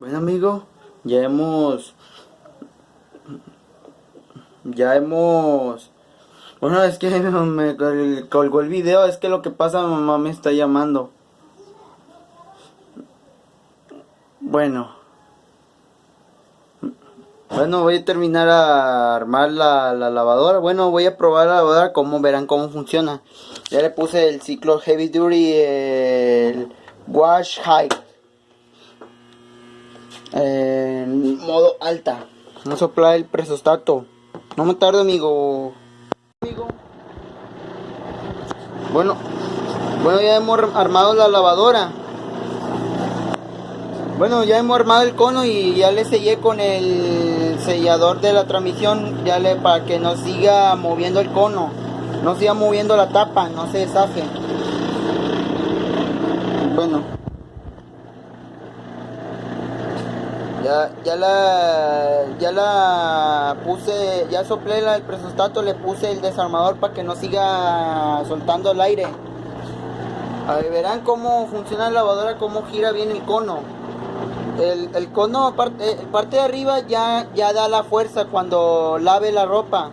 Bueno amigo, ya hemos, ya hemos, bueno es que me colgó el video, es que lo que pasa mamá me está llamando. Bueno, bueno voy a terminar a armar la lavadora, bueno voy a probar la lavadora, como verán cómo funciona. Ya le puse el ciclo Heavy Duty, el Wash High, en modo alta. Vamos a soplar el presostato. No me tardo amigo. Bueno, bueno, ya hemos armado la lavadora. Bueno, ya hemos armado el cono y ya le sellé con el sellador de la transmisión, para que no siga moviendo el cono, no siga moviendo la tapa, no se desafe. Bueno, ya la puse, ya soplé el presostato, le puse el desarmador para que no siga soltando el aire. A ver, verán cómo funciona la lavadora, cómo gira bien el cono. El cono, parte de arriba ya da la fuerza cuando lave la ropa.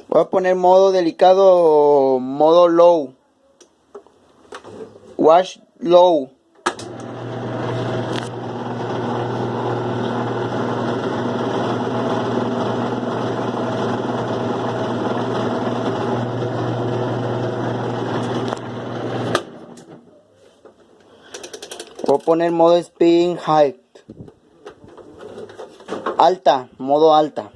Voy a poner modo delicado, modo low. Wash low. Voy a poner modo spin high. Alta, modo alta.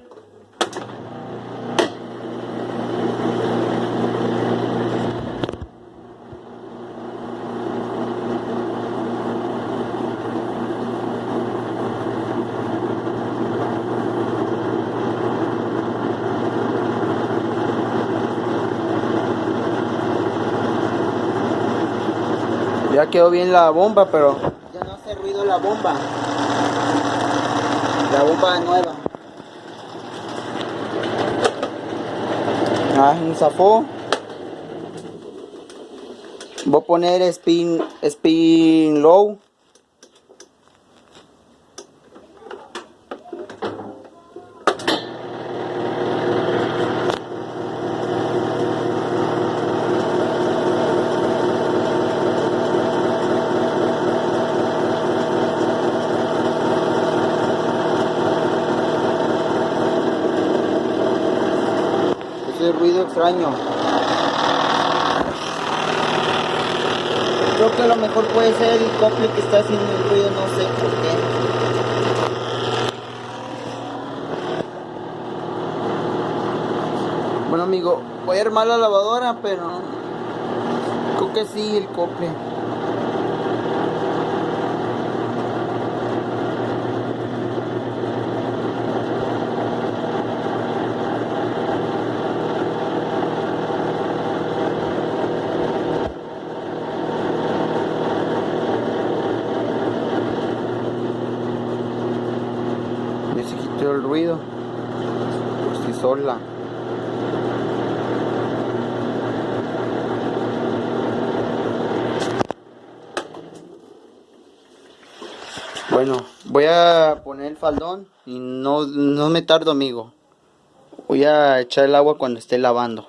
Ya quedó bien la bomba, pero ya no hace ruido la bomba. La bomba nueva. Ah, un zafó. Voy a poner spin low. Ese ruido extraño. Creo que a lo mejor puede ser el cofre que está haciendo el ruido, no sé por qué. Bueno amigo, voy a armar la lavadora, pero creo que sí, el cofre. Ya se quitó el ruido por sí sola. Bueno, voy a poner el faldón y no me tardo amigo. Voy a echar el agua cuando esté lavando.